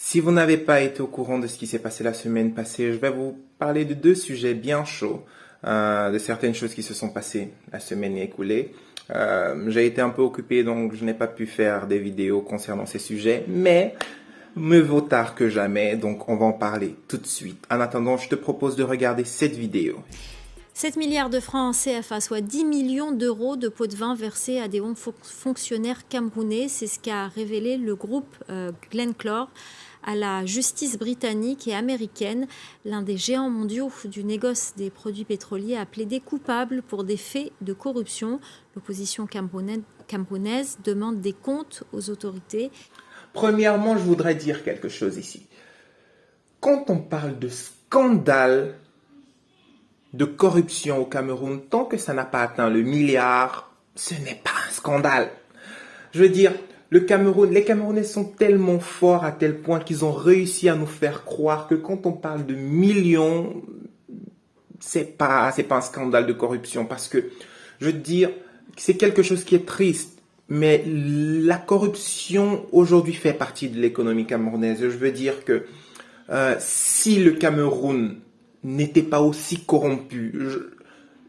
Si vous n'avez pas été au courant de ce qui s'est passé la semaine passée, je vais vous parler de deux sujets bien chauds, de certaines choses qui se sont passées la semaine écoulée. J'ai été un peu occupé, donc je n'ai pas pu faire des vidéos concernant ces sujets, mais mieux vaut tard que jamais, donc on va en parler tout de suite. En attendant, je te propose de regarder cette vidéo. 7 milliards de francs en CFA, soit 10 millions d'euros de pots de vin versés à des hauts fonctionnaires camerounais. C'est ce qu'a révélé le groupe Glencore à la justice britannique et américaine. L'un des géants mondiaux du négoce des produits pétroliers a plaidé coupable pour des faits de corruption. L'opposition camerounaise demande des comptes aux autorités. Premièrement, je voudrais dire quelque chose ici. Quand on parle de scandale de corruption au Cameroun, tant que ça n'a pas atteint le milliard, ce n'est pas un scandale. Je veux dire, les Camerounais sont tellement forts à tel point qu'ils ont réussi à nous faire croire que quand on parle de millions, c'est pas un scandale de corruption. Parce que, je veux dire, c'est quelque chose qui est triste. Mais la corruption aujourd'hui fait partie de l'économie camerounaise. Je veux dire que si le Cameroun n'était pas aussi corrompu,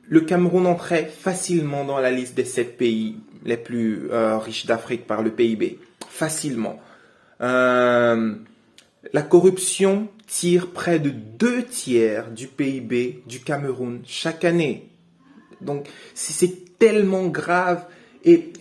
le Cameroun entrait facilement dans la liste des 7 pays les plus riches d'Afrique par le PIB. Facilement. La corruption tire près de 2 tiers du PIB du Cameroun chaque année. Donc c'est tellement grave et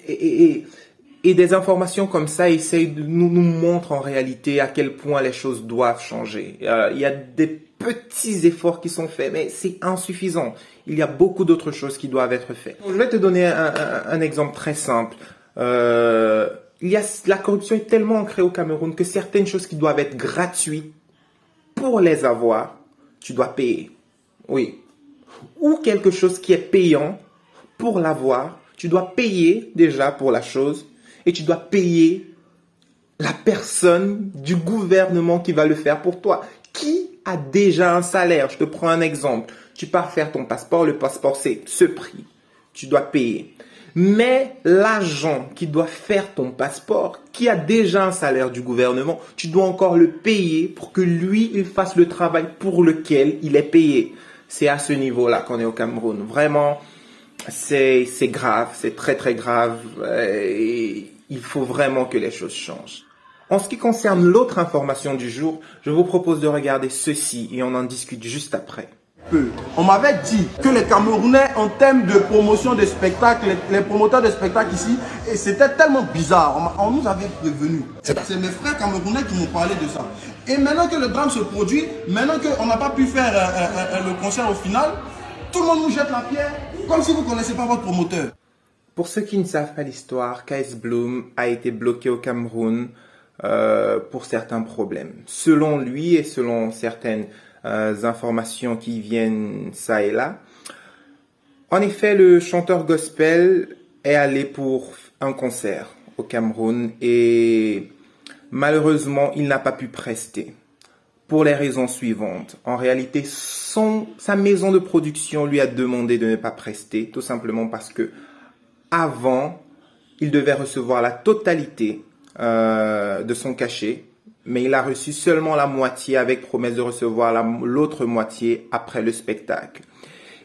des informations comme ça essayent de nous montrent en réalité à quel point les choses doivent changer. Il y a des petits efforts qui sont faits, mais c'est insuffisant. Il y a beaucoup d'autres choses qui doivent être faites. Je vais te donner un exemple très simple. La corruption est tellement ancrée au Cameroun que certaines choses qui doivent être gratuites, pour les avoir, tu dois payer. Oui. Ou quelque chose qui est payant, pour l'avoir, tu dois payer déjà pour la chose et tu dois payer la personne du gouvernement qui va le faire pour toi. Qui a déjà un salaire? Je te prends un exemple. Tu pars faire ton passeport, le passeport c'est ce prix. Tu dois payer. Mais l'agent qui doit faire ton passeport, qui a déjà un salaire du gouvernement, tu dois encore le payer pour que lui, il fasse le travail pour lequel il est payé. C'est à ce niveau-là qu'on est au Cameroun. Vraiment, c'est grave, c'est très très grave. Et il faut vraiment que les choses changent. En ce qui concerne l'autre information du jour, je vous propose de regarder ceci et on en discute juste après. On m'avait dit que les Camerounais, en termes de promotion de spectacles, les promoteurs de spectacles ici, et c'était tellement bizarre. On nous avait prévenu. C'est mes frères camerounais qui m'ont parlé de ça. Et maintenant que le drame se produit, maintenant qu'on n'a pas pu faire le concert au final, tout le monde nous jette la pierre, comme si vous ne connaissez pas votre promoteur. Pour ceux qui ne savent pas l'histoire, KS Bloom a été bloqué au Cameroun pour certains problèmes. Selon lui et selon certaines informations qui viennent ça et là. En effet, le chanteur gospel est allé pour un concert au Cameroun et malheureusement, il n'a pas pu prester pour les raisons suivantes. En réalité, sa maison de production lui a demandé de ne pas prester, tout simplement parce que avant, il devait recevoir la totalité de son cachet, mais il a reçu seulement la moitié avec promesse de recevoir l'autre moitié après le spectacle.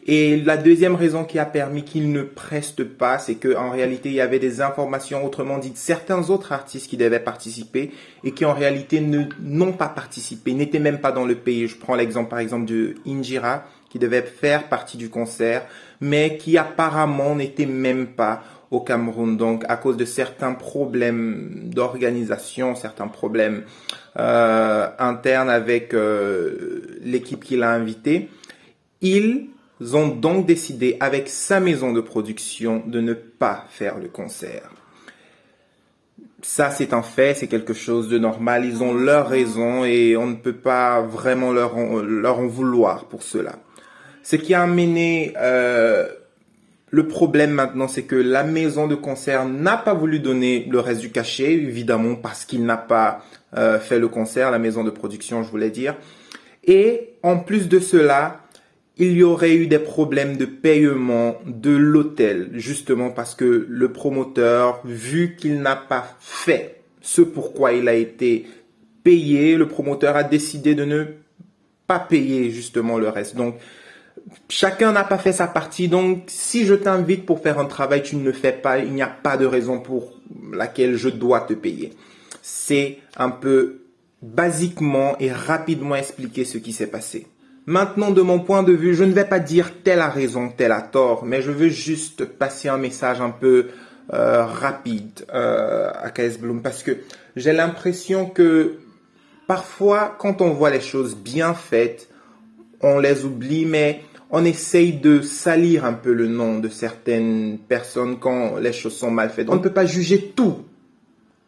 Et la deuxième raison qui a permis qu'il ne preste pas, c'est qu'en réalité, il y avait des informations, autrement dit, certains autres artistes qui devaient participer et qui en réalité n'ont pas participé, n'étaient même pas dans le pays. Je prends l'exemple par exemple de Injira, qui devait faire partie du concert, mais qui apparemment n'était même pas au Cameroun. Donc, à cause de certains problèmes d'organisation, certains problèmes internes avec l'équipe qui l'a invité, ils ont donc décidé, avec sa maison de production, de ne pas faire le concert. Ça, c'est un fait, c'est quelque chose de normal. Ils ont leurs raisons et on ne peut pas vraiment leur en vouloir pour cela. Ce qui a amené le problème maintenant, c'est que la maison de concert n'a pas voulu donner le reste du cachet, évidemment parce qu'il n'a pas fait le concert, la maison de production, je voulais dire. Et en plus de cela, il y aurait eu des problèmes de paiement de l'hôtel, justement parce que le promoteur, vu qu'il n'a pas fait ce pourquoi il a été payer. Le promoteur a décidé de ne pas payer justement le reste. Donc, chacun n'a pas fait sa partie. Donc, si je t'invite pour faire un travail, tu ne le fais pas, il n'y a pas de raison pour laquelle je dois te payer. C'est un peu basiquement et rapidement expliquer ce qui s'est passé. Maintenant, de mon point de vue, je ne vais pas dire tel a raison, tel a tort, mais je veux juste passer un message un peu rapide à KS Bloom, parce que j'ai l'impression que parfois, quand on voit les choses bien faites, on les oublie, mais on essaye de salir un peu le nom de certaines personnes quand les choses sont mal faites. On ne peut pas juger tout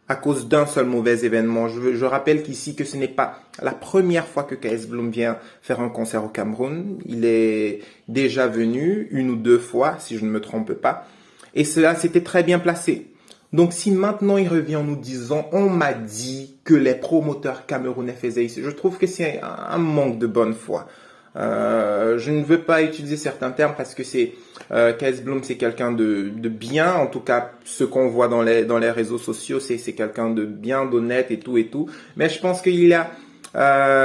à cause d'un seul mauvais événement. Je rappelle qu'ici que ce n'est pas la première fois que KS Bloom vient faire un concert au Cameroun. Il est déjà venu 1 ou 2 fois, si je ne me trompe pas. Et cela s'était très bien placé. Donc si maintenant il revient en nous disant « On m'a dit que les promoteurs camerounais faisaient ici », je trouve que c'est un manque de bonne foi. Je ne veux pas utiliser certains termes parce que KS Bloom, c'est quelqu'un de bien, en tout cas ce qu'on voit dans les réseaux sociaux, c'est quelqu'un de bien, d'honnête et tout, mais je pense qu'il y a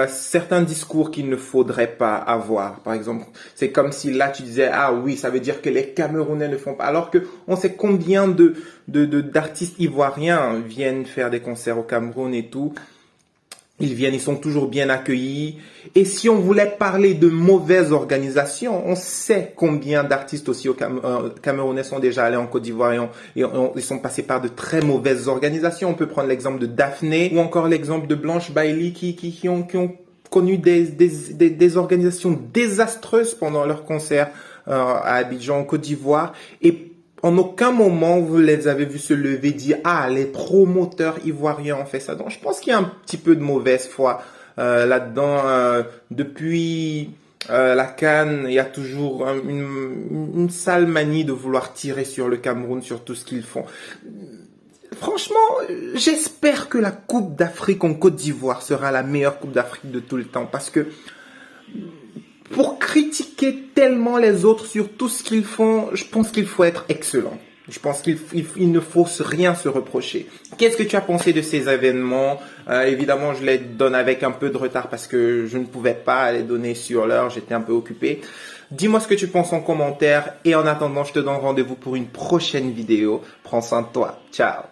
certains discours qu'il ne faudrait pas avoir. Par exemple, c'est comme si là tu disais ah oui, ça veut dire que les Camerounais ne font pas, alors que on sait combien d'artistes ivoiriens viennent faire des concerts au Cameroun et tout. Ils viennent, ils sont toujours bien accueillis. Et si on voulait parler de mauvaise organisation, on sait combien d'artistes aussi camerounais sont déjà allés en Côte d'Ivoire et ils sont passés par de très mauvaises organisations. On peut prendre l'exemple de Daphné ou encore l'exemple de Blanche Bailey qui ont connu des organisations désastreuses pendant leur concert à Abidjan en Côte d'Ivoire. Et en aucun moment, vous les avez vus se lever et dire « Ah, les promoteurs ivoiriens ont fait ça ». Donc, je pense qu'il y a un petit peu de mauvaise foi là-dedans. Depuis la CAN, il y a toujours une sale manie de vouloir tirer sur le Cameroun, sur tout ce qu'ils font. Franchement, j'espère que la Coupe d'Afrique en Côte d'Ivoire sera la meilleure Coupe d'Afrique de tout le temps. Parce que pour critiquer tellement les autres sur tout ce qu'ils font, je pense qu'il faut être excellent. Je pense qu'il ne faut rien se reprocher. Qu'est-ce que tu as pensé de ces événements? Évidemment, je les donne avec un peu de retard parce que je ne pouvais pas les donner sur l'heure. J'étais un peu occupé. Dis-moi ce que tu penses en commentaire. Et en attendant, je te donne rendez-vous pour une prochaine vidéo. Prends soin de toi. Ciao.